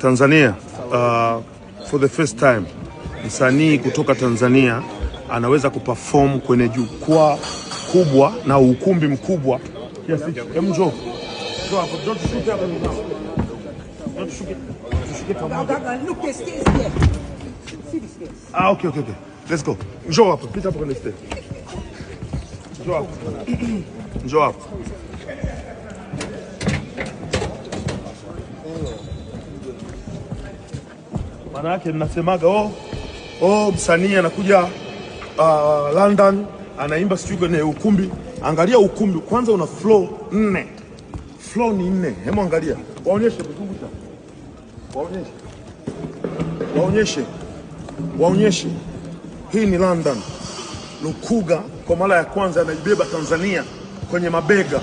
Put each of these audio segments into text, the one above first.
Tanzania, for the first time msanii kutoka Tanzania anaweza kuperform kwenye jukwaa kubwa na ukumbi mkubwa kiasi hicho. Njoo hapo, okay. Let's go. Njoo hapo, pita hapo kwenye stage. Njoo hapo. Maana yake ninasemaga msanii anakuja London anaimba sijui kwenye ukumbi. Angalia ukumbi kwanza una floor 4. Floor ni 4. Hebu angalia. Waonyeshe. Hii ni London. Lukuga kwa mara ya kwanza anaibeba Tanzania kwenye mabega.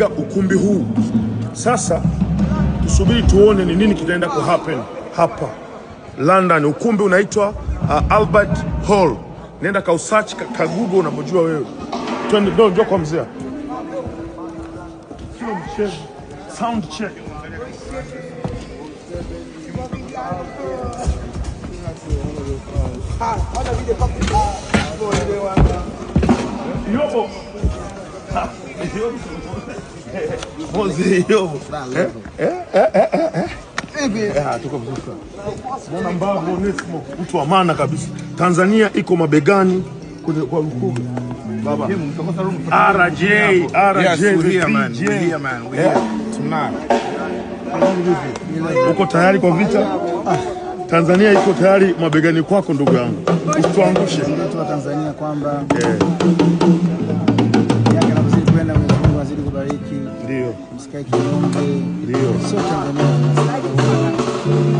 Ukumbi huu. Sasa tusubiri tuone ni nini kitaenda ku happen hapa London. Ukumbi unaitwa Albert Hall. Nenda ka search ka Google unapojua wewe. Twende njoo kwa mzee. Sound check. Yobo. Mozi yobo. Tuko vizuri. Mbona mbao Onesmo mtu wa maana kabisa. Tanzania iko mabegani kwa Lukuga. Baba. RJ. Yes, we're here, man. We're here tonight. Uko tayari kwa vita? Tanzania iko tayari mabegani kwako ndugu yangu. Usituangushe. Watu wa Tanzania kwamba yake anazidi kwenda, Mungu azidi kubariki. Ndio. Msikae kinyonge. Ndio. Sio Tanzania.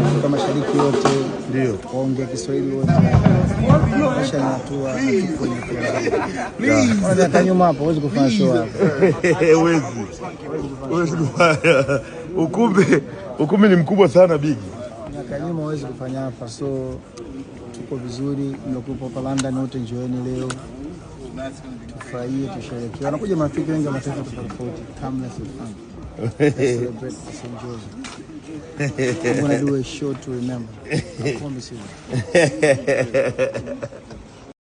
Afrika Mashariki yote. Ndio. Waongea Kiswahili wote. Kisha na hatua please. Hata nyuma hapo huwezi kufanya show hapo. Huwezi kufanya. Ukumbi ni mkubwa sana Big. Miaka nyuma huwezi kufanya hapa, so tuko vizuri. Mnakuwa hapa London wote, njooni leo. Tufurahie, tusherehekee. Wanakuja marafiki wengi wa mataifa tofauti. Come let's have fun. Celebrate St. Joseph. I'm gonna do a show to remember. I promise you.